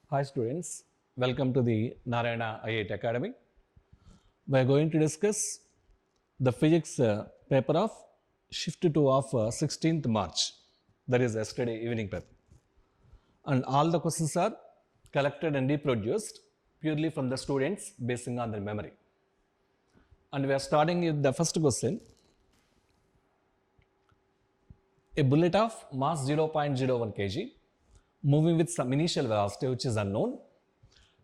Hi students, welcome to the Narayana IIT Academy. We are going to discuss the physics paper of shift 2 of 16th March, that is yesterday evening paper. And all the questions are collected and reproduced purely from the students basing on their memory. And we are starting with the first question. A bullet of mass 0.01 kg moving with some initial velocity which is unknown,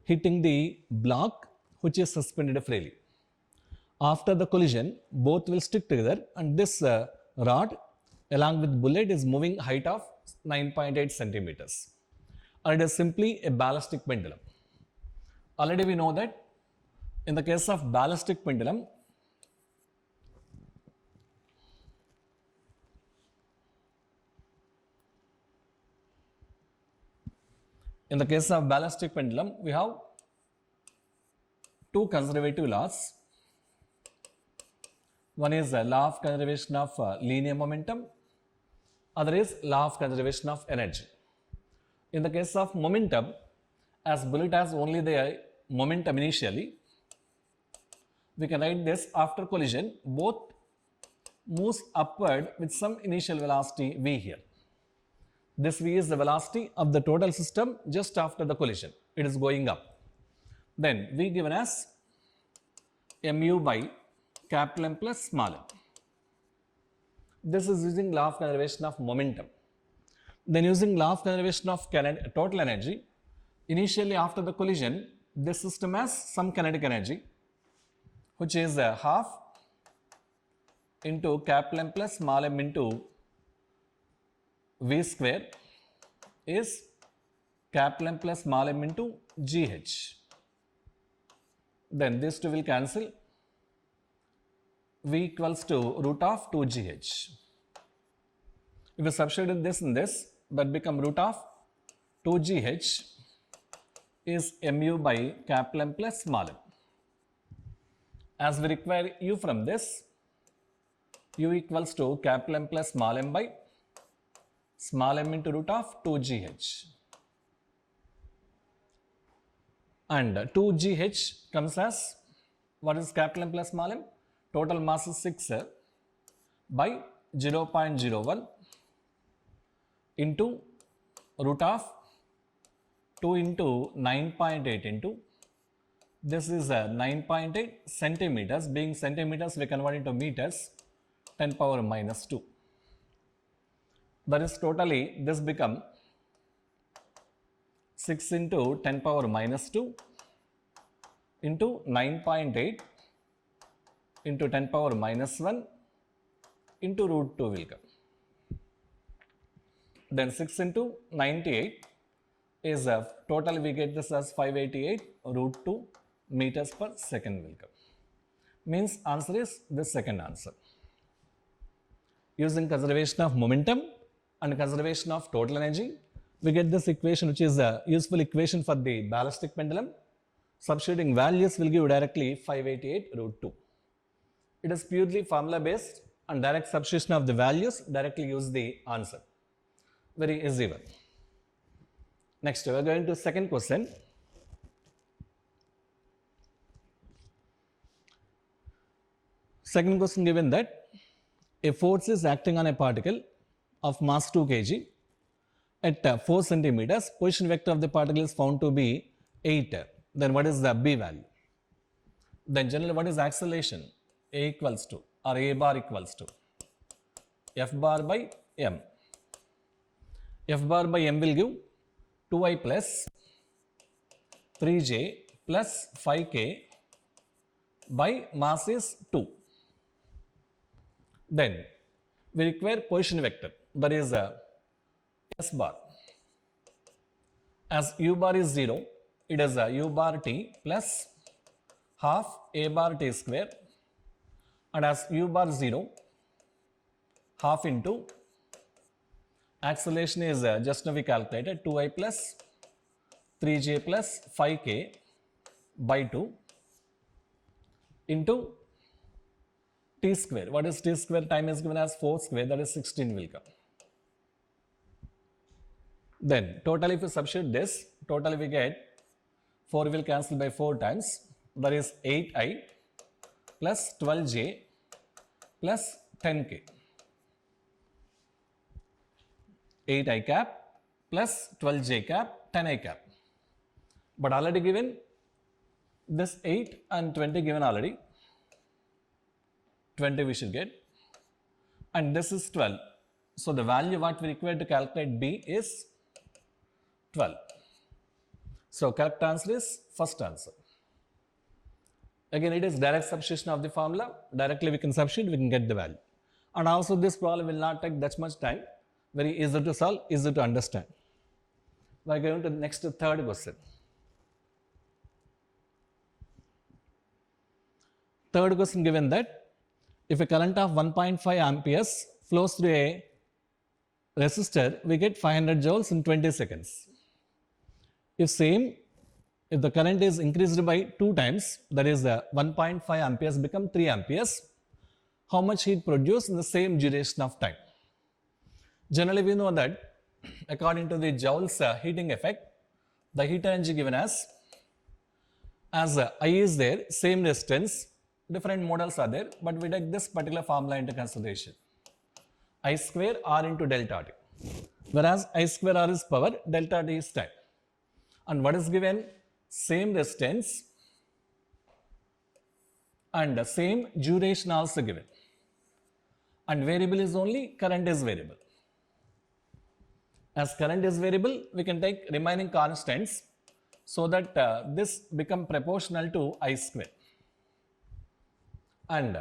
hitting the block which is suspended freely. After the collision, both will stick together and this rod along with bullet is moving height of 9.8 centimeters. And it is simply a ballistic pendulum. Already we know that in the case of ballistic pendulum, we have two conservative laws. One is the law of conservation of linear momentum, other is law of conservation of energy. In the case of momentum, as bullet has only the momentum initially, we can write this after collision, both moves upward with some initial velocity v here. This v is the velocity of the total system just after the collision. It is going up. Then v given as mu by capital M plus small m. This is using law of conservation of momentum. Then using law of conservation of total energy, initially after the collision, this system has some kinetic energy, which is half into capital M plus small m into v square is capital M plus small m into gh. Then these two will cancel. V equals to root of 2gh. If you substitute this in this, that become root of 2gh is mu by capital M plus small m. As we require u from this, u equals to capital M plus small m by small m into root of 2gh. And 2gh comes as, what is capital M plus small m? Total mass is 6 by 0.01 into root of 2 into 9.8 into, this is 9.8 centimeters, being centimeters we convert into meters, 10 power minus 2. That is totally, this become 6 into 10 power minus 2 into 9.8 into 10 power minus 1 into root 2 will come. Then 6 into 98 is total, we get this as 588 root 2 meters per second will come. Means answer is the second answer. Using conservation of momentum and conservation of total energy, we get this equation which is a useful equation for the ballistic pendulum. Substituting values will give directly 588 root 2. It is purely formula based and direct substitution of the values directly use the answer. Very easy one. Next, we are going to second question. Second question given that a force is acting on a particle of mass 2 kg at 4 centimeters. Position vector of the particle is found to be 8. Then what is the B value? Then generally what is acceleration? A equals to, or A bar equals to F bar by M. F bar by M will give 2I plus 3J plus 5K by mass is 2. Then we require position vector, that is S bar. As U bar is 0, it is U bar T plus half A bar T square, and as U bar 0, half into acceleration is just now we calculated 2I plus 3J plus 5K by 2 into T square. What is T square? Time is given as 4 square, that is 16 will come. Then total, if you substitute this, total we get 4 will cancel by 4 times, that is 8i plus 12j plus 10k. 8i cap plus 12j cap, 10i cap. But already given this 8 and 20 given already. 20 we should get. And this is 12. So the value what we require to calculate B is 12. So correct answer is first answer. Again, it is direct substitution of the formula. Directly we can substitute, we can get the value. And also this problem will not take that much time. Very easy to solve, easy to understand. We are going to the next third question. Third question given that if a current of 1.5 amperes flows through a resistor, we get 500 joules in 20 seconds. If the current is increased by 2 times, that is the 1.5 amperes become 3 amperes, how much heat produced in the same duration of time? Generally, we know that according to the Joule's heating effect, the heat energy given as I is there, same resistance, different models are there, but we take this particular formula into consideration. I square R into delta T, whereas I square R is power, delta T is time. And what is given? Same resistance and the same duration also given. And variable is only current is variable. As current is variable, we can take remaining constants so that this become proportional to I square. And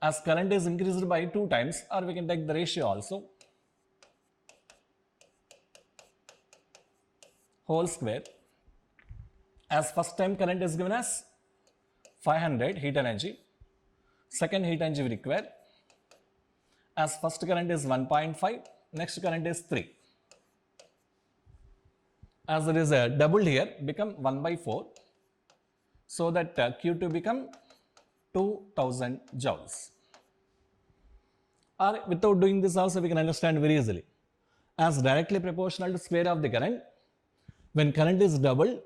as current is increased by 2 times, or we can take the ratio also, whole square. As first time current is given as 500 heat energy, second heat energy we require. As first current is 1.5, next current is 3. As there is a double here, become 1 by 4, so that Q2 become 2000 joules. Or without doing this also we can understand very easily. As directly proportional to square of the current, when current is double,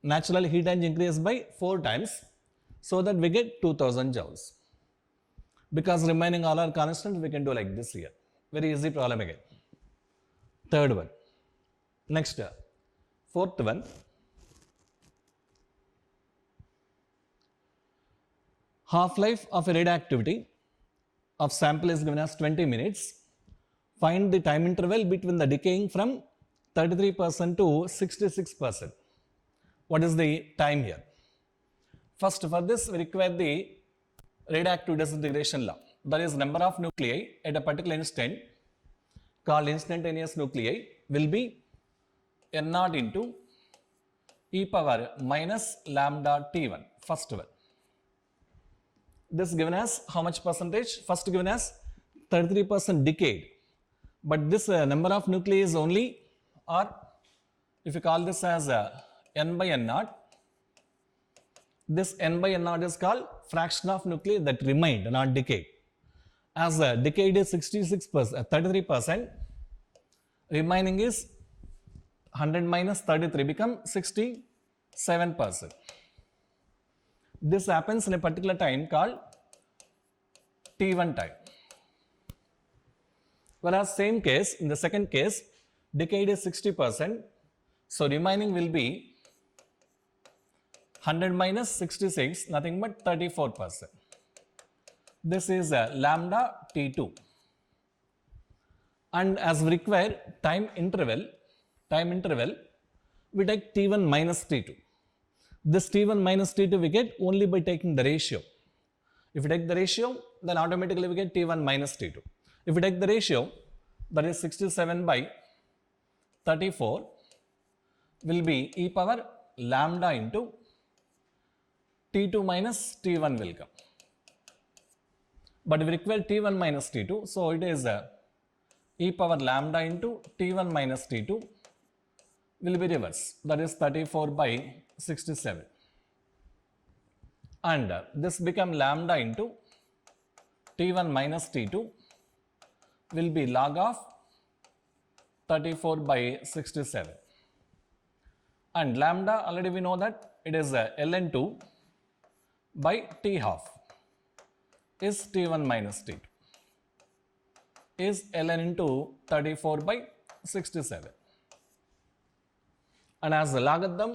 natural heat energy increases by 4 times, so that we get 2000 joules. Because remaining all are constant, we can do like this here. Very easy problem again. Third one. Next, fourth one. Half-life of a radioactivity of sample is given as 20 minutes. Find the time interval between the decaying from 33% to 66%. What is the time here? First, for this we require the radioactive disintegration law. That is, number of nuclei at a particular instant called instantaneous nuclei will be n0 into e power minus lambda t1, first one. This given as how much percentage? First given as 33% decayed. But this number of nuclei is only, or if you call this as n by n0, this n by n0 is called fraction of nuclei that remained, not decayed. As decayed is 66%, 33%, remaining is 100 minus 33 become 67%. This happens in a particular time called T1 time. Whereas same case, in the second case, decayed is 60%, so remaining will be 100 minus 66, nothing but 34%. This is lambda T2. And as we require time interval, we take T1 minus T2. This T1 minus T2 we get only by taking the ratio. If we take the ratio, then automatically we get T1 minus T2. If we take the ratio, that is 67 by 34 will be e power lambda into T2 minus T1 will come. But we require T1 minus T2, so it is e power lambda into T1 minus T2 will be reverse, that is 34 by 67. And this become lambda into T1 minus T2 will be log of 34 by 67. And lambda, already we know that it is ln2 by t half is t1 minus t2 is ln into 34 by 67. And as the logarithm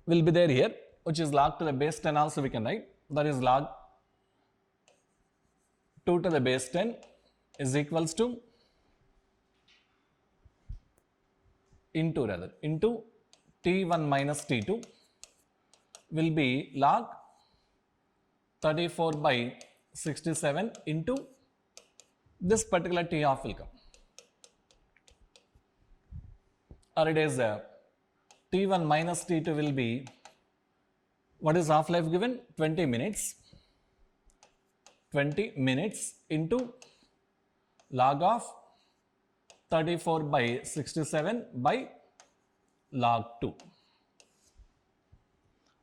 will be there here, which is log to the base 10 also we can write, that is log 2 to the base 10 is equals to into t1 minus t2 will be log 34 by 67 into this particular t half will come, or it is t1 minus t2 will be, what is half life given, 20 minutes, 20 minutes into log of 34 by 67 by log 2.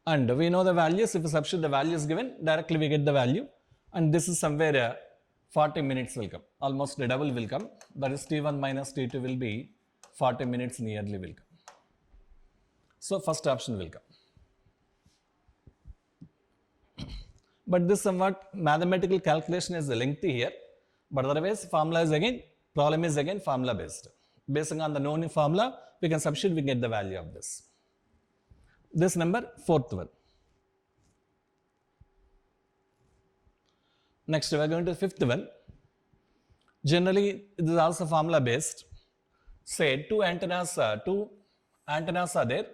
And we know the values. If you substitute the values given, directly we get the value, and this is somewhere 40 minutes will come, almost the double will come, that is t1 minus t2 will be 40 minutes nearly will come. So first option will come. But this somewhat mathematical calculation is lengthy here, but otherwise formula is again, problem is again formula based. Basing on the known formula, we can substitute, we get the value of this. This number, fourth one. Next we are going to the fifth one. Generally it is also formula based. Say two antennas are there.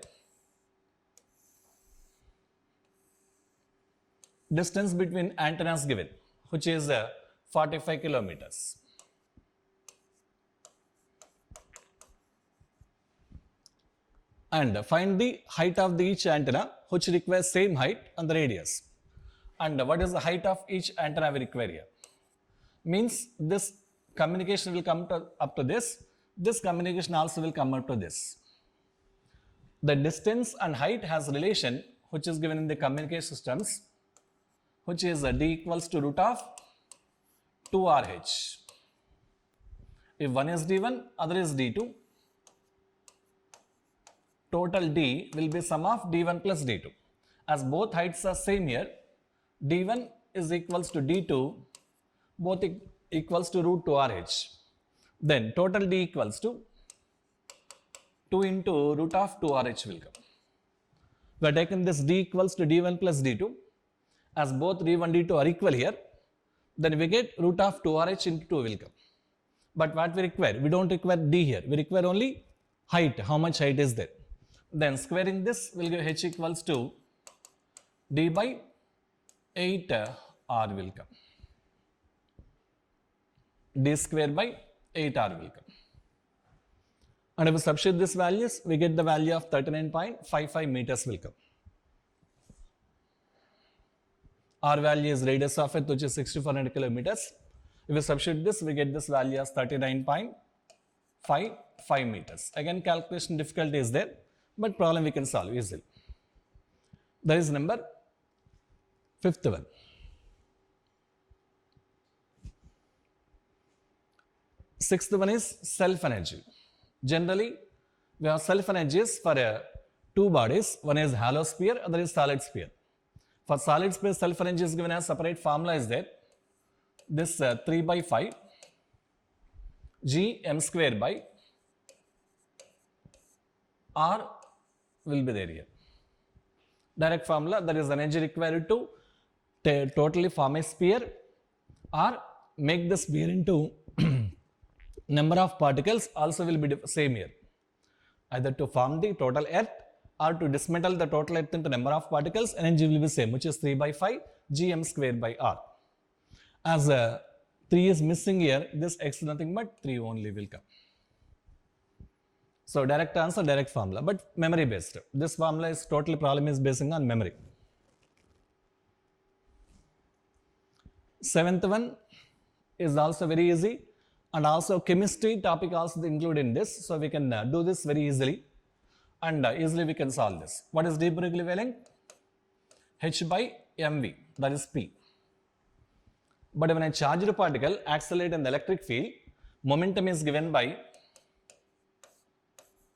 Distance between antennas given, which is 45 kilometers. And find the height of each antenna, which requires same height and the radius. And what is the height of each antenna we require here? Means this communication will come up to this. This communication also will come up to this. The distance and height has relation, which is given in the communication systems, which is d equals to root of 2RH. If one is d1, other is d2, total d will be sum of d1 plus d2. As both heights are same here, d1 is equals to d2, both equals to root 2RH. Then total d equals to 2 into root of 2RH will come. We have taken this d equals to d1 plus d2. As both d1 d2 are equal here, then we get root of 2RH into 2 will come. But what we require? We don't require d here. We require only height. How much height is there? Then squaring this will give h equals to d by 8 r will come. D square by 8 r will come. And if we substitute these values, we get the value of 39.55 meters will come. R value is radius of it, which is 6400 kilometers. If we substitute this, we get this value as 39.55 meters. Again, calculation difficulty is there, but problem we can solve easily. That is number fifth one. Sixth one is self energy. Generally, we have self energies for two bodies. One is hollow sphere, other is solid sphere. For solid sphere, self energy is given as separate formula is there. This 3 by 5 g m square by r will be there here. Direct formula, that is energy required to totally form a sphere or make the sphere into number of particles also will be same here. Either to form the total earth or to dismantle the total earth into number of particles, energy will be same, which is 3 by 5 gm square by r. As 3 is missing here, this x is nothing but 3 only will come. So direct answer, direct formula, but memory based. This formula is totally problem is basing on memory. Seventh one is also very easy, and also chemistry topic also included in this, so we can do this very easily, and easily we can solve this. What is de Broglie wavelength? H by mv, that is p. But when a charged particle accelerates in the electric field, momentum is given by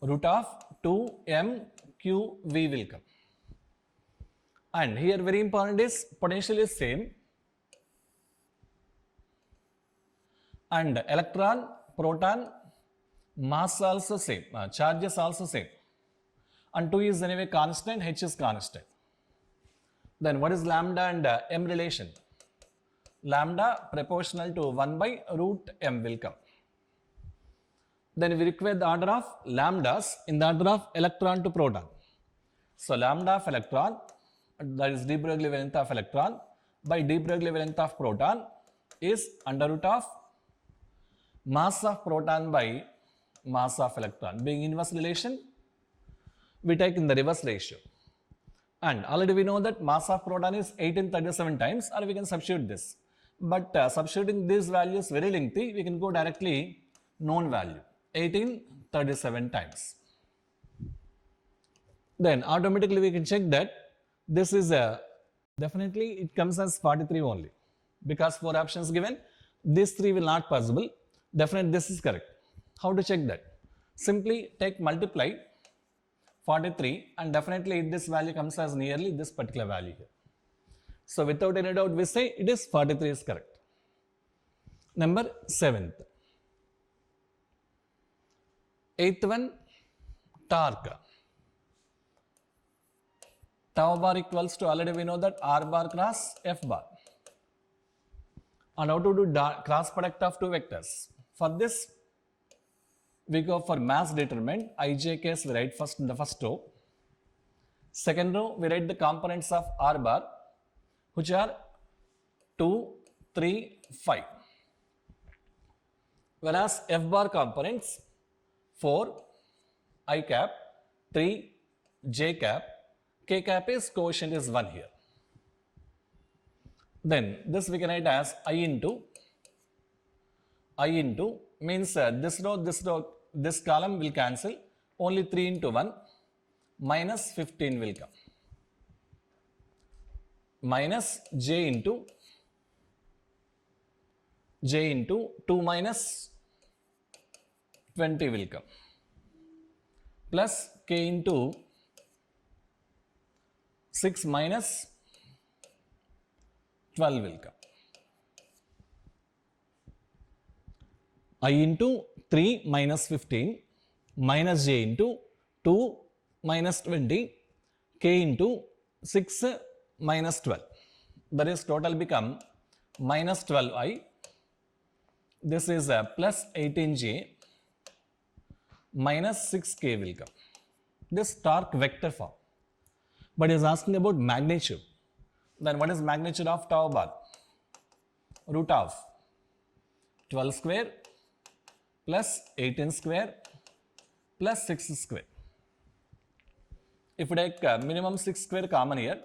root of 2mqv will come. And here very important is potential is same and electron, proton, mass also same, charge is also same, and 2 is anyway constant, h is constant. Then what is lambda and m relation? Lambda proportional to 1 by root m will come. Then we require the order of lambdas in the order of electron to proton. So lambda of electron, that is de Broglie wavelength of electron by de Broglie wavelength of proton is under root of mass of proton by mass of electron. Being inverse relation, we take in the reverse ratio. And already we know that mass of proton is 1837 times, or we can substitute this. But substituting these values very lengthy, we can go directly known value 1837 times. Then automatically we can check that this is definitely it comes as 43 only, because 4 options given, these 3 will not possible. Definitely this is correct. How to check that? Simply take multiply 43 and definitely this value comes as nearly this particular value here. So without any doubt we say it is 43 is correct. Number 7th. 8th one, torque. Tau bar equals to, already we know that R bar cross F bar. And how to do cross product of two vectors? For this, we go for mass determinant. Ij case we write first in the first row. Second row, we write the components of R bar, which are 2, 3, 5. Whereas F bar components 4, I cap, 3, J cap, K cap is coefficient is 1 here. Then this we can write as I into means this row, this column will cancel, only 3 into 1, minus 15 will come. Minus J into 2 minus 20 will come. Plus K into 6 minus 12 will come. I into 3 minus 15 minus J into 2 minus 20 K into 6 minus 12. That is total become minus 12I. This is plus 18J minus 6K will come. This torque vector form. But is asking about magnitude. Then what is magnitude of tau bar? Root of 12 square plus 18 square plus 6 square. If we take minimum 6 square common here,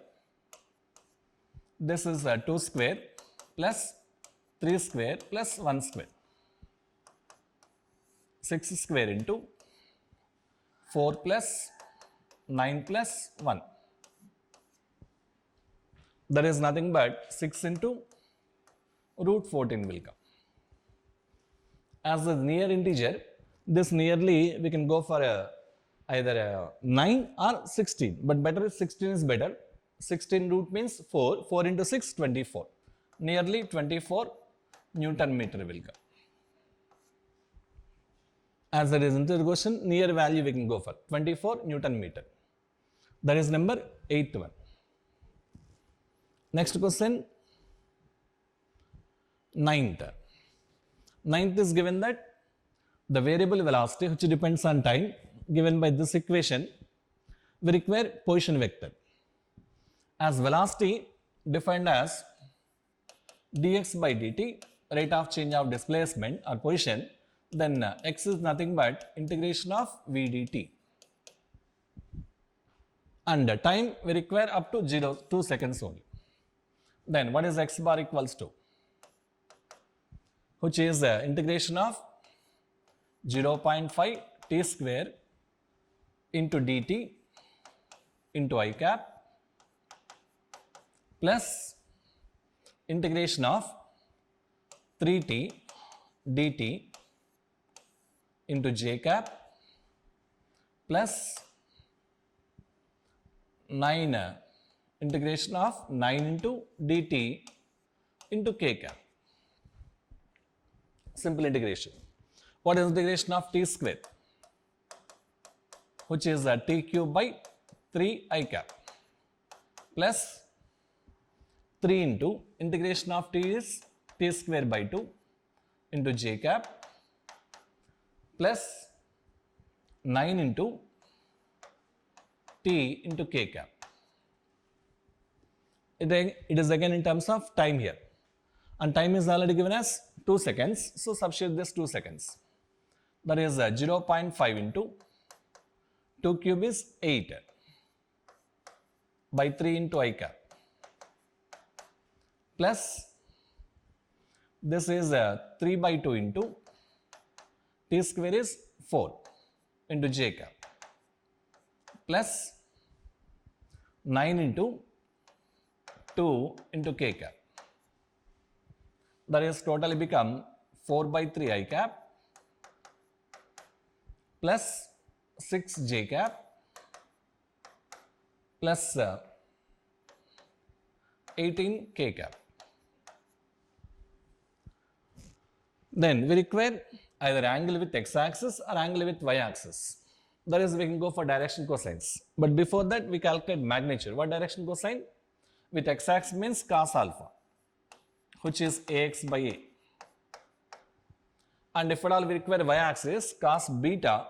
this is 2 square plus 3 square plus 1 square. 6 square into 4 plus 9 plus 1. That is nothing but 6 into root 14 will come. As a near integer, this nearly we can go for either a 9 or 16, but better is 16 is better. 16 root means 4, 4 into 6, 24. Nearly 24 Newton meter will come. As there is into the question, near value we can go for 24 Newton meter. That is number 8th one. Next question, 9th. 9th is given that the variable velocity, which depends on time, given by this equation, we require position vector. As velocity defined as dx by dt, rate of change of displacement or position, then x is nothing but integration of v dt. And time we require up to 2 seconds only. Then what is x bar equals to? Which is integration of 0.5 t square into dt into I cap plus integration of 3t dt into j cap plus 9 integration of 9 into dt into k cap. Simple integration. What is integration of t square? Which is t cube by 3 I cap plus 3 into integration of t is t square by 2 into j cap plus 9 into t into k cap. It is again in terms of time here, and time is already given as 2 seconds, so substitute this 2 seconds. That is 0.5 into 2 cube is 8 by 3 into I cap plus this is 3 by 2 into t square is 4 into j cap plus 9 into 2 into k cap. That is totally become 4 by 3 I cap plus 6 j cap plus 18 k cap. Then we require either angle with x-axis or angle with y-axis. That is, we can go for direction cosines. But before that, we calculate magnitude. What direction cosine? With x-axis means cos alpha, which is ax by a. And if at all we require y-axis, cos beta,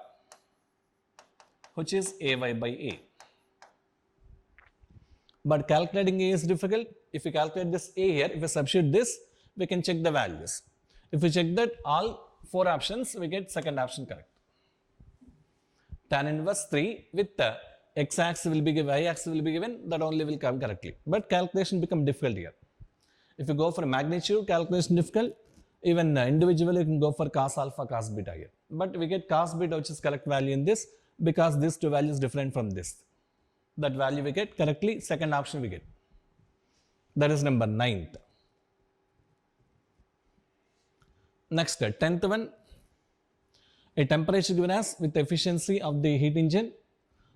which is ay by a. But calculating a is difficult. If we calculate this a here, if we substitute this, we can check the values. If we check that all 4 options, we get second option correct. Tan inverse 3 with the x-axis will be given, y-axis will be given, that only will come correctly. But calculation become difficult here. If you go for magnitude, calculation difficult. Even individually, you can go for cos alpha, cos beta here. But we get cos beta, which is correct value in this, because these two values different from this. That value we get correctly, second option we get. That is number 9th. Next, 10th one, a temperature given as with the efficiency of the heat engine.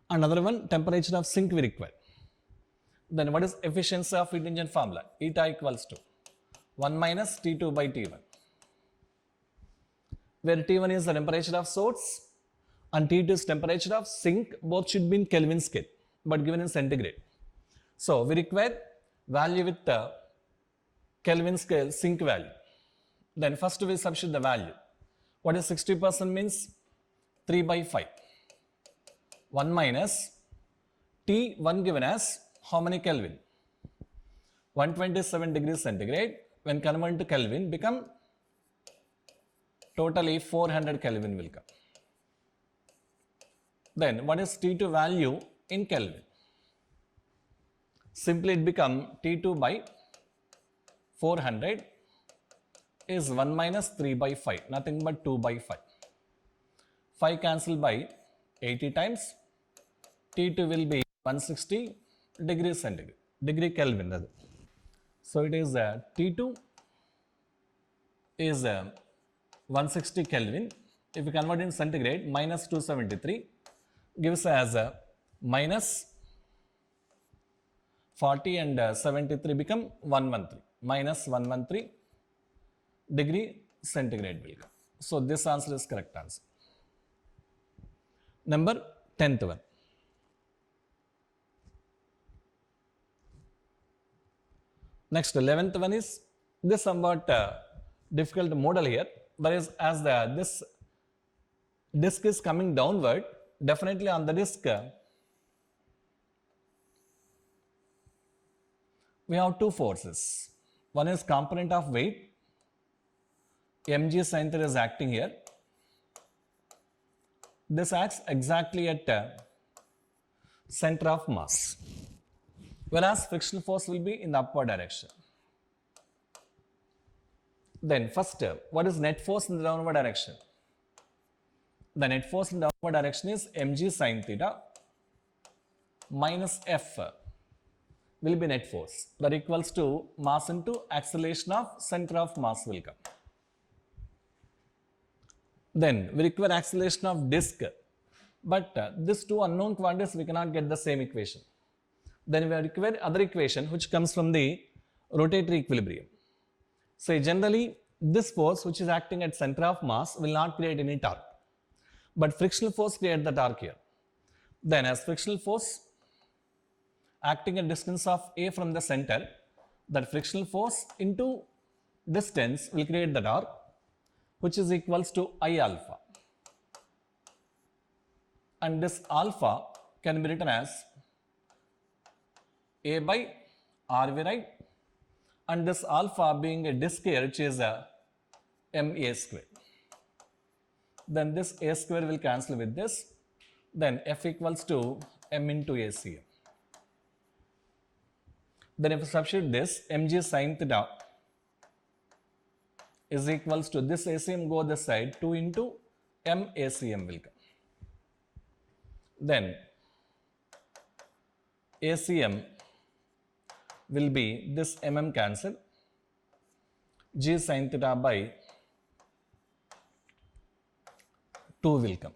Another one, temperature of sink we require. Then what is efficiency of heat engine formula? Eta equals to 1 minus T2 by T1. Where T1 is the temperature of source and T2 is temperature of sink, both should be in Kelvin scale, but given in centigrade. So we require value with the Kelvin scale sink value. Then first we substitute the value. What is 60% means 3 by 5. 1 minus T1 given as how many Kelvin? 127 degrees centigrade. When converted to Kelvin, become totally 400 Kelvin will come. Then what is T2 value in Kelvin? Simply it become T2 by 400 is 1 minus 3 by 5, nothing but 2 by 5. 5 cancel by 80 times, T2 will be 160 degrees centigrade, degree Kelvin. So it is T2 is 160 Kelvin. If we convert in centigrade, minus 273 gives as minus 40 and 73 become 113, minus 113 degree centigrade will come. So this answer is correct answer. Number 10th one. Next 11th one is this somewhat difficult model here. That is, as this disk is coming downward, definitely on the disk we have two forces. One is component of weight, mg sin theta is acting here. This acts exactly at center of mass, whereas frictional force will be in the upward direction. Then first, what is net force in the downward direction? The net force in the downward direction is mg sin theta minus F will be net force. That equals to mass into acceleration of center of mass will come. Then we require acceleration of disk But these two unknown quantities, we cannot get the same equation. Then we require other equation which comes from the rotatory equilibrium. So generally, this force which is acting at center of mass will not create any torque. But frictional force creates the torque here. Then as frictional force acting at distance of A from the center, that frictional force into distance will create the torque, which is equals to I alpha. And this alpha can be written as A by RV, right? And this alpha being a disk here, which is a MA square. Then this A square will cancel with this. Then F equals to M into ACM. Then if you substitute this, mg sin theta is equals to this ACM go this side, 2 into M ACM will come. Then ACM will be this mm cancel, g sin theta by 2 will come.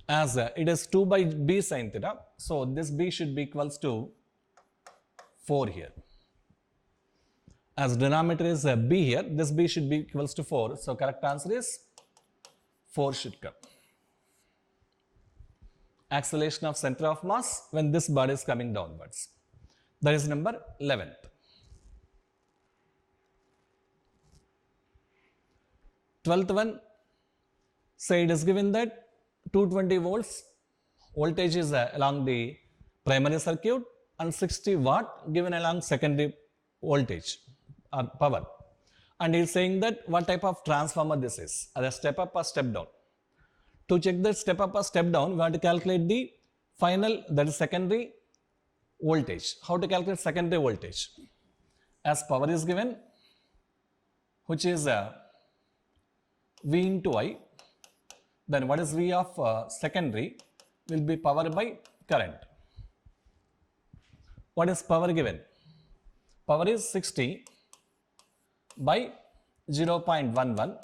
As it is 2 by b sin theta, so this b should be equals to 4 here. As denominator is b here, this b should be equals to 4. So correct answer is 4 should come. Acceleration of center of mass when this body is coming downwards. That is number 11th. 12th one, say it is given that 220 volts voltage is along the primary circuit and 60 watt given along secondary voltage or power. And he is saying that what type of transformer this is, either step up or step down. To check that step up or step down, we have to calculate the final, that is secondary voltage. How to calculate secondary voltage? As power is given, which is V into I, then what is V of secondary will be power by current. What is power given? Power is 60 by 0.11,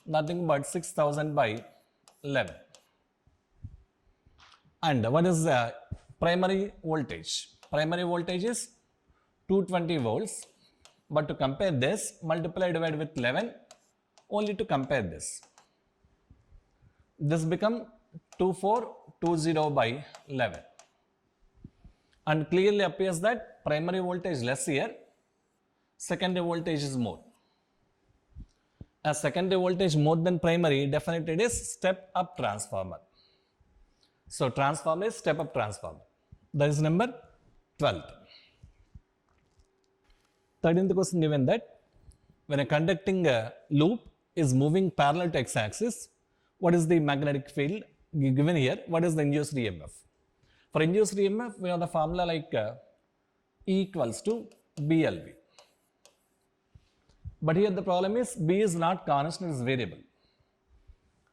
nothing but 6000 by 11. And what is the primary voltage? Primary voltage is 220 volts, but to compare this, multiply divided with 11, only to compare this. This become 2420 by 11. And clearly appears that primary voltage less here, secondary voltage is more. As secondary voltage more than primary, definitely it is step up transformer. So transformer is step up transformer. That is number 12th. 13th question given that when a conducting loop is moving parallel to x-axis, what is the magnetic field given here? What is the induced EMF? For induced EMF, we have the formula like E equals to BLV. But here the problem is B is not constant, it is variable.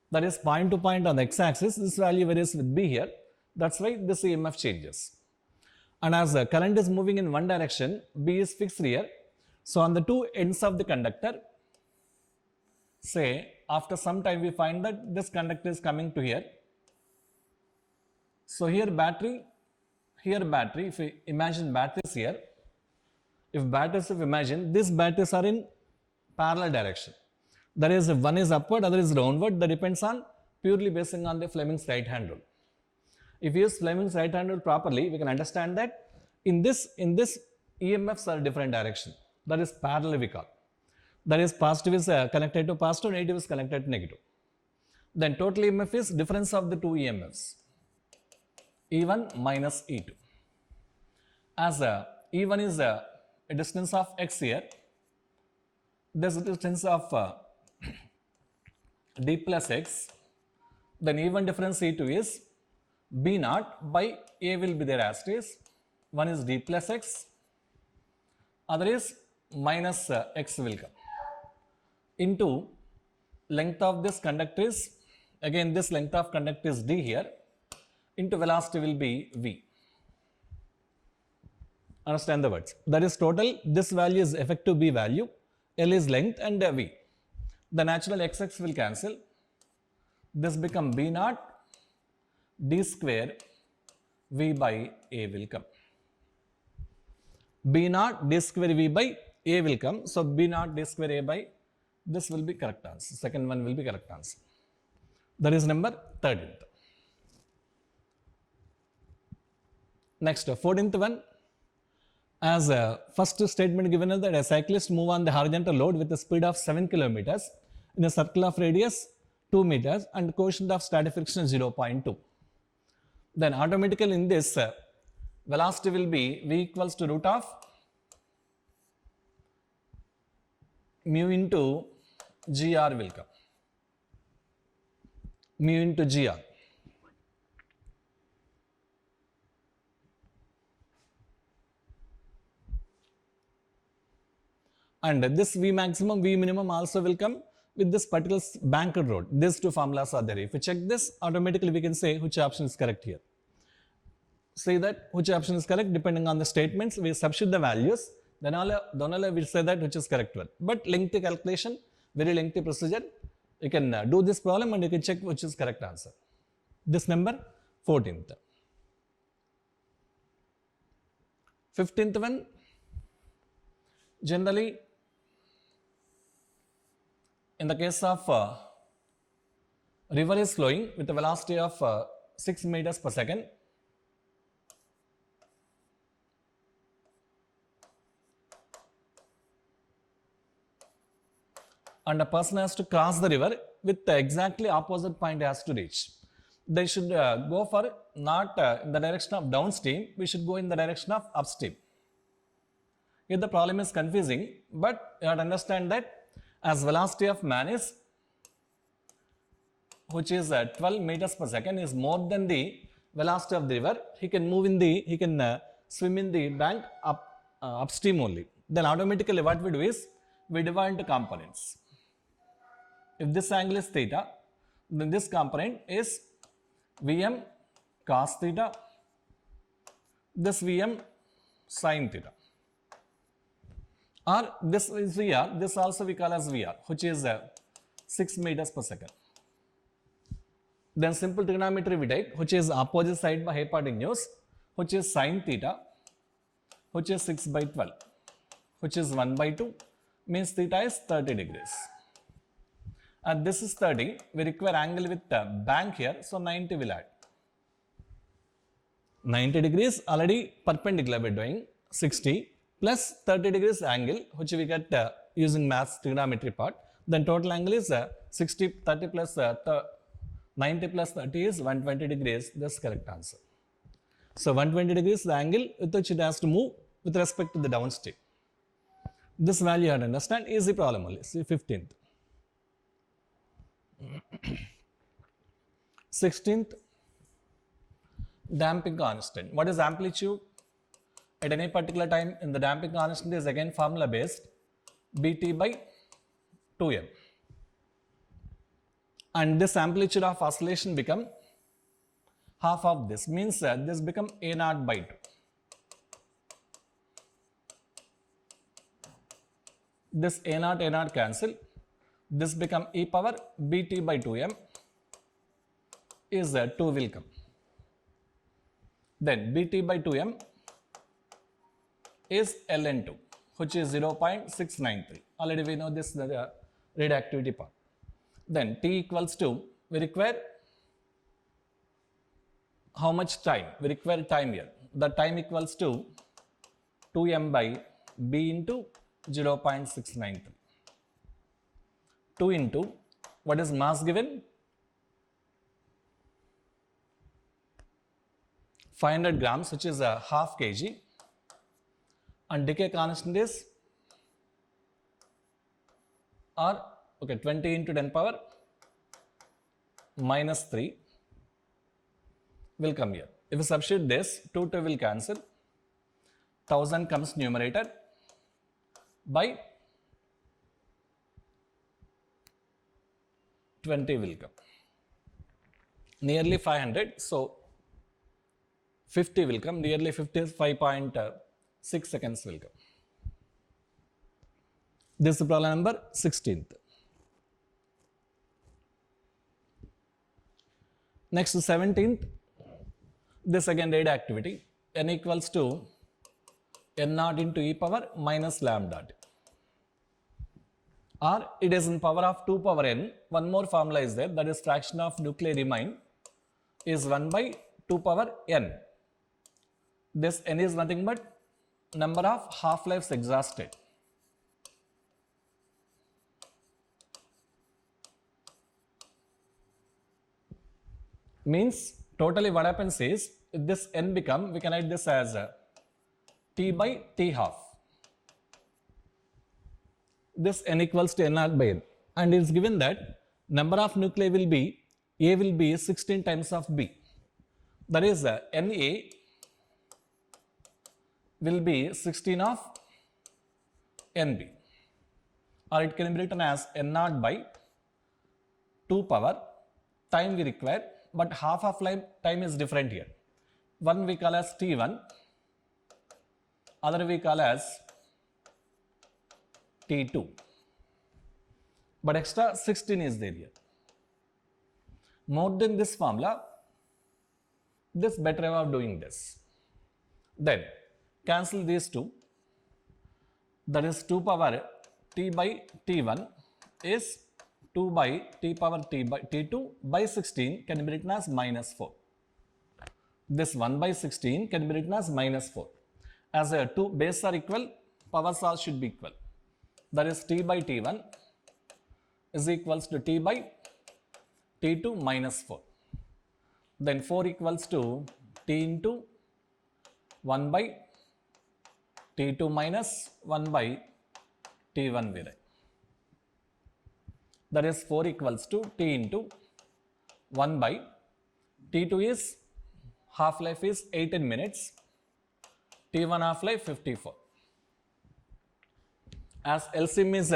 That is point to point on the x-axis, this value varies with B here. That's why this EMF changes. And as the current is moving in one direction, B is fixed here. So on the two ends of the conductor, say after some time we find that this conductor is coming to here. So here battery, if we imagine batteries here, if imagine these batteries are in parallel direction. That is, if one is upward, other is downward, that depends on purely basing on the Fleming's right hand rule. If you use Fleming's right hand rule properly, we can understand that in this EMFs are different direction. That is parallel we call. That is positive is connected to positive, negative is connected to negative. Then total EMF is difference of the two EMFs, E1 minus E2. As E1 is a distance of x here, this distance of d plus x, then E1 difference E2 is B naught by A will be there as it is. One is d plus x, other is minus x will come. Into length of this conductor is, again this length of conductor is d here, into velocity will be v. Understand the words. That is total, this value is effective B value, L is length and V. The natural XX will cancel. this become b naught d square v by a will come. B naught d square v by a will come. So b naught d square a by this will be correct answer. Second one will be correct answer. That is number 13th. Next, 14th one. As a first statement given is that a cyclist move on the horizontal load with a speed of 7 kilometers in a circle of radius 2 meters and coefficient of static friction 0.2. Then automatically in this velocity will be v equals to root of mu into gr will come. Mu into gr. And this v maximum, v minimum also will come with this particular banked road. These two formulas are there. If we check this, automatically we can say which option is correct here. Say that which option is correct depending on the statements. We substitute the values. Then all we say that which is correct one. But lengthy calculation, very lengthy procedure. You can do this problem and you can check which is correct answer. This number 14th. 15th one. Generally, in the case of river is flowing with a velocity of 6 meters per second, and a person has to cross the river with the exactly opposite point has to reach. They should go for not in the direction of downstream, we should go in the direction of upstream. If the problem is confusing, but you have to understand that as velocity of man is, which is 12 meters per second, is more than the velocity of the river, he can swim in the bank upstream only. Then automatically what we do is, we divide into components. If this angle is theta, then this component is Vm cos theta, this Vm sin theta. Or this is Vr, this also we call as Vr, which is 6 meters per second. Then simple trigonometry we take, which is opposite side by hypotenuse, which is sin theta, which is 6 by 12, which is 1 by 2, means theta is 30 degrees. And this is 30, we require angle with the bank here, so 90 will add. 90 degrees already perpendicular we are doing, 60 plus 30 degrees angle, which we get using maths trigonometry part. Then total angle is 60, 30 plus 90 plus 30 is 120 degrees. That's correct answer. So 120 degrees the angle with which it has to move with respect to the downstream. This value you have to understand. Easy problem only. See 15th. 16th, damping constant. What is amplitude? At any particular time in the damping constant is again formula based Bt by 2m. And this amplitude of oscillation become half of this, means this become A0 by 2. This A0 cancel, this become e power Bt by 2m is 2 will come. Then Bt by 2m is ln2, which is 0.693. Already we know this radioactivity part. Then T equals to, we require how much time? We require time here. The time equals to 2m by b into 0.693. 2 into, what is mass given? 500 grams, which is a half kg. And decay constant is 20 into 10 power minus 3 will come here. If you substitute this, 2 will cancel, 1000 comes numerator by 20 will come. Nearly 500, so 50 will come, nearly 55.6 seconds will come. This is problem number 16th. Next 17th, this again radioactivity, n equals to n naught into e power minus lambda t. Or it is in power of 2 power n. One more formula is there, that is fraction of nuclei remain is 1 by 2 power n. This n is nothing but number of half-lives exhausted. Means totally what happens is, if this n become, we can write this as t by t half. This n equals to n naught by n, and it is given that number of nuclei will be, A will be 16 times of B. That is Na will be 16 of Nb, or it can be written as n naught by 2 power time we require, but half of life time is different here. One we call as T1, other we call as T2, but extra 16 is there here. More than this formula, this better way of doing this. Then cancel these two, that is 2 power t by t1 is 2 by t power t by t2 by 16 can be written as minus 4. This 1 by 16 can be written as minus 4. As a two bases are equal, powers all should be equal. That is t by t1 is equals to t by t2 minus 4. Then 4 equals to t into 1 by t2 minus 1 by t1 we write. That is 4 equals to t into 1 by t2 is half life is 18 minutes, t1 half life 54. As LCM is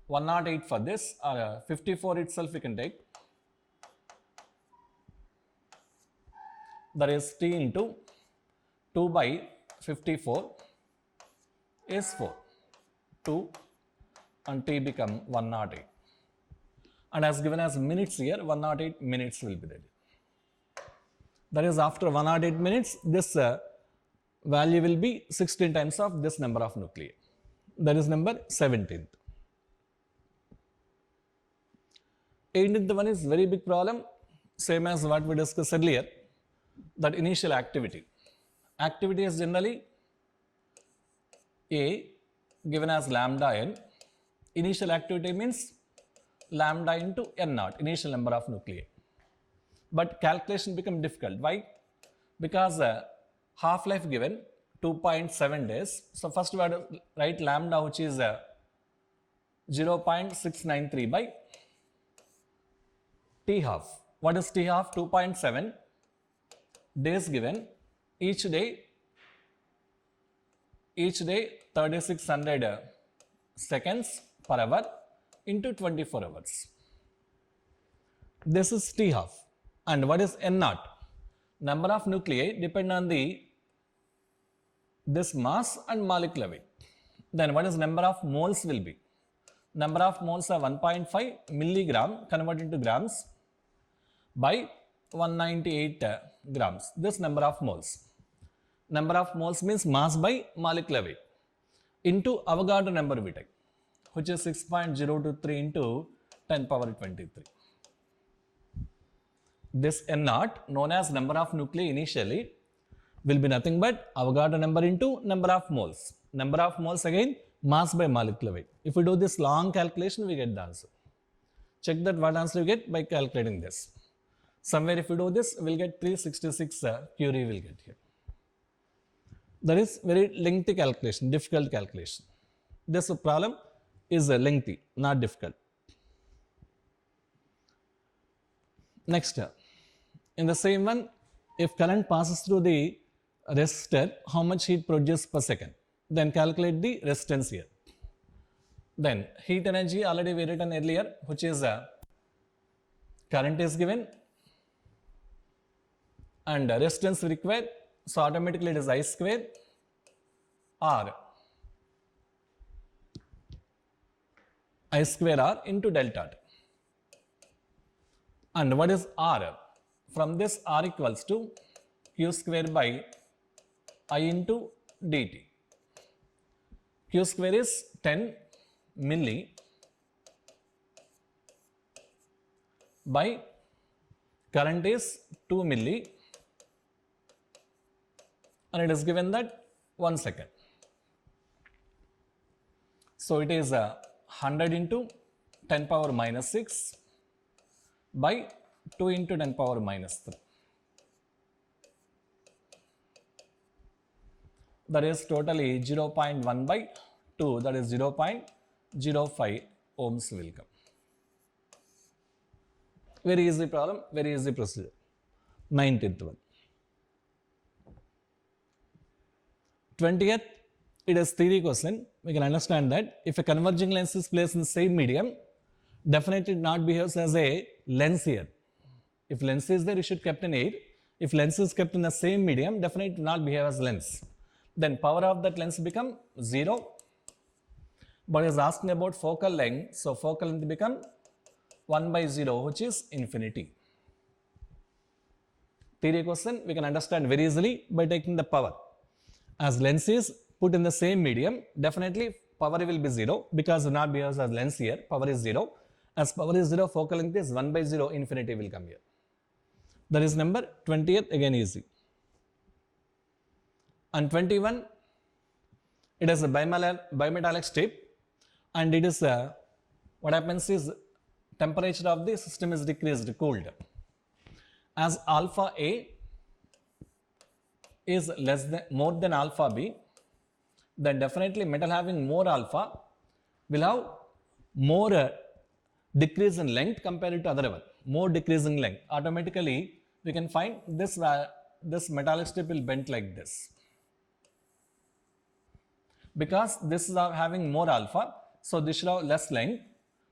108 for this, or 54 itself we can take. That is t into 2 by 54 is 4. 2 and t become 108. And as given as minutes here, 108 minutes will be there. That is after 108 minutes, this value will be 16 times of this number of nuclei. That is number 17th. 18th one is very big problem, same as what we discussed earlier, that initial activity. Activity is generally A given as lambda n. Initial activity means lambda into n naught, initial number of nuclei. But calculation become difficult. Why? Because half-life given 2.7 days. So first we have to write lambda, which is 0.693 by t half. What is t half? 2.7 days given, each day 3600 seconds per hour into 24 hours. This is t half. And what is n naught? Number of nuclei depend on this mass and molecular weight. Then what is number of moles will be? Number of moles are 1.5 milligram converted into grams by 198 grams. This number of moles. Number of moles means mass by molecular weight into Avogadro number we take, which is 6.023 into 10 power 23. This n naught, known as number of nuclei initially, will be nothing but Avogadro number into number of moles. Number of moles again mass by molecular weight. If we do this long calculation, we get the answer. Check that what answer you get by calculating this. Somewhere if we do this, we will get 366 Curie will get here. That is very lengthy calculation, difficult calculation. This problem is lengthy, not difficult. Next, in the same one, if current passes through the resistor, how much heat produced per second? Then calculate the resistance here. Then heat energy already we written earlier, which is current is given and resistance required, so automatically it is I square R I square R into delta T. And what is R? from this R equals to Q square by I into dt. Q square is 10 milli by current is 2 milli, and it is given that 1 second. So it is 100 into 10 power minus 6 by 2 into 10 power minus 3. That is totally 0.1 by 2, that is 0.05 ohms will come. Very easy problem, very easy procedure. 19th one. 20th, it is theory question. We can understand that if a converging lens is placed in the same medium, definitely it not behaves as a lens here. If lens is there, it should kept in air. If lens is kept in the same medium, definitely it not behave as lens. Then power of that lens become 0. But is asking about focal length, so focal length become 1 by 0, which is infinity. Theory question we can understand very easily by taking the power. As lens is put in the same medium, definitely power will be 0 because it not behaves as lens here, power is 0. As power is 0, focal length is 1 by 0, infinity will come here. That is number 20th, again easy. And 21, it is a bimetallic strip, and it is what happens is temperature of the system is decreased, cooled. As alpha A is more than alpha B, then definitely metal having more alpha will have more decrease in length compared to other one, more decrease in length. Automatically we can find this metallic strip will bend like this. Because this is having more alpha, so this should have less length,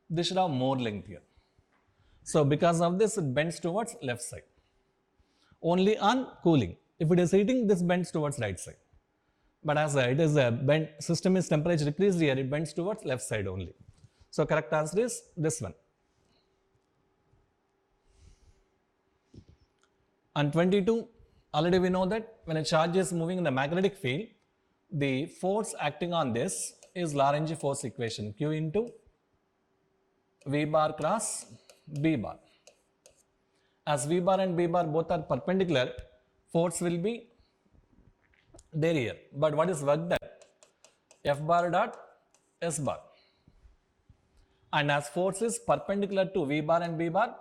this should have more length here. So because of this, it bends towards left side. Only on cooling. If it is heating, this bends towards right side. But as it is a bend, system is temperature decreased here, it bends towards left side only. So correct answer is this one. And 22, already we know that when a charge is moving in the magnetic field, the force acting on this is Lorentz force equation, Q into V bar cross B bar. As V bar and B bar both are perpendicular, force will be there here. But what is work done? F bar dot S bar. And as force is perpendicular to V bar and B bar,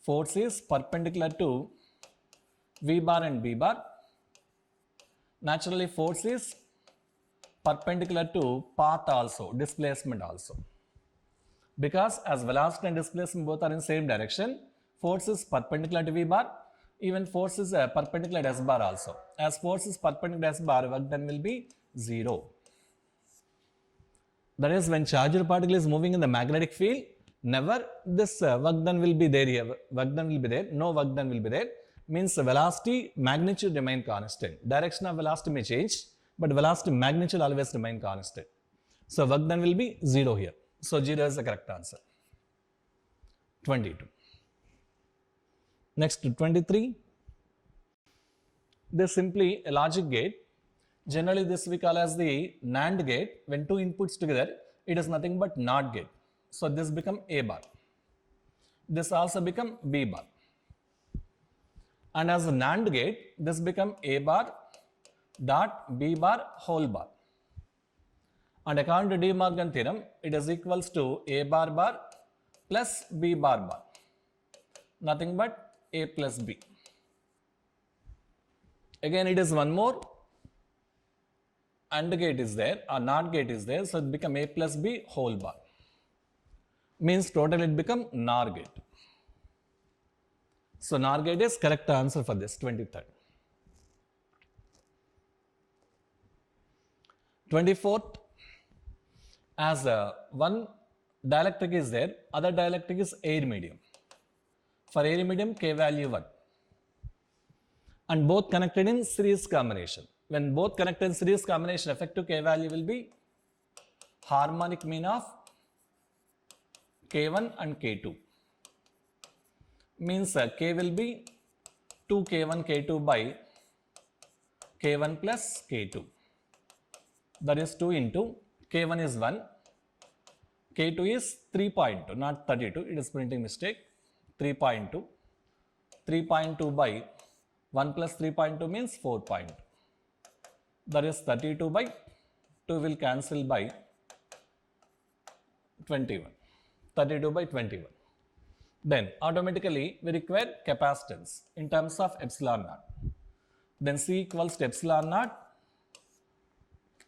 force is perpendicular to V bar and B bar. Naturally, force is perpendicular to path also, displacement also. Because as velocity and displacement both are in same direction, force is perpendicular to V bar, even force is perpendicular to S bar also. As force is perpendicular to S bar, work done will be 0. That is, when charged particle is moving in the magnetic field, never this work done will be there here, work done will be there, no work done will be there. Means velocity, magnitude remain constant. Direction of velocity may change, but velocity magnitude always remain constant. So work done will be 0 here. So 0 is the correct answer. 22. Next to 23. This is simply a logic gate. Generally this we call as the NAND gate. When two inputs together, it is nothing but NOT gate. So this become A bar. This also become B bar. And as a NAND gate, this become A bar dot B bar whole bar. And according to De Morgan theorem, it is equals to A bar bar plus B bar bar. Nothing but A plus B. Again, it is one more AND gate is there or NOT gate is there, so it become A plus B whole bar. Means total it become NOR gate. So NOR gate is correct answer for this 23rd. 24th, as one dielectric is there, other dielectric is air medium. For air medium, K value 1. And both connected in series combination. When both connected in series combination, effective K value will be harmonic mean of K1 and K2. means K will be 2 K1 K2 by K1 plus K2. That is 2 into K1 is 1, K2 is 3.2, not 32, it is printing mistake, 3.2. 3.2 by 1 plus 3.2 means 4.2. That is 32 by 2 will cancel by 21. 32 by 21. Then automatically we require capacitance in terms of epsilon naught. Then C equals to epsilon naught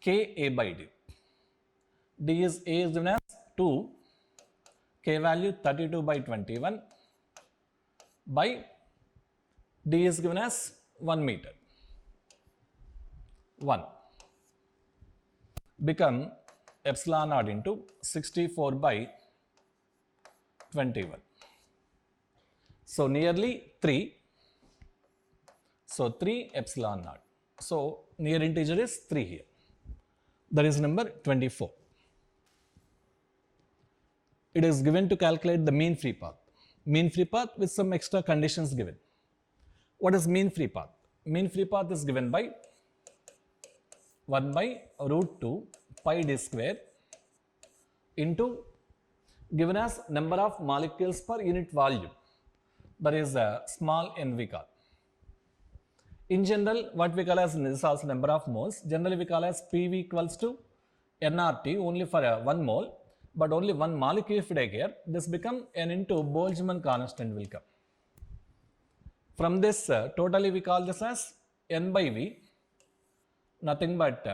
K A by D. D is A is given as 2, K value 32 by 21 by D is given as 1 meter. 1 become epsilon naught into 64 by 21. So nearly 3. So 3 epsilon naught. So near integer is 3 here. That is number 24. It is given to calculate the mean free path. Mean free path with some extra conditions given. What is mean free path? Mean free path is given by 1 by root 2 pi d square into given as number of molecules per unit volume. That is small n we call. In general, what we call as this is also number of moles. Generally, we call as PV equals to nRT only for 1 mole, but only 1 molecule if we take here. This become n into Boltzmann constant will come. From this, totally we call this as n by V, nothing but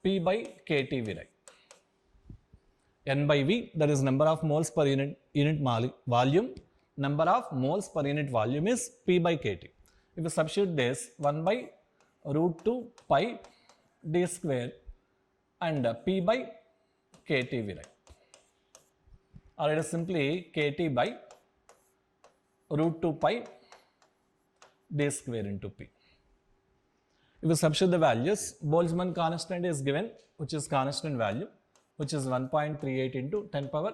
P by KT we write. N by V, that is number of moles per unit volume. Number of moles per unit volume is P by KT. If you substitute this 1 by root 2 pi d square and P by KT we write. Or it is simply KT by root 2 pi d square into P. If you substitute the values, Boltzmann constant is given, which is constant value, which is 1.38 into 10 power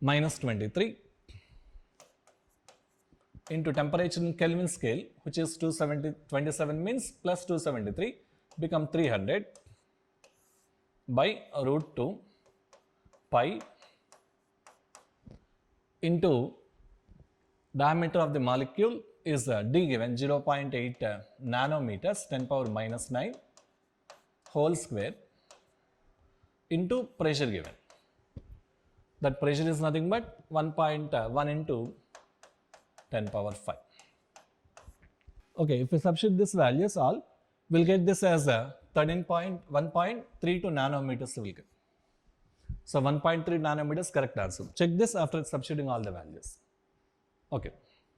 minus 23 into temperature in Kelvin scale, which is 27 means plus 273 become 300 by root 2 pi into diameter of the molecule is D given 0.8 nanometers 10 power minus 9 whole square into pressure given. That pressure is nothing but 1.1 into 10 power 5. Okay, if we substitute these values all, we'll get this as 1.32 nanometers will get. So 1.3 nanometers correct answer. Check this after substituting all the values. Okay.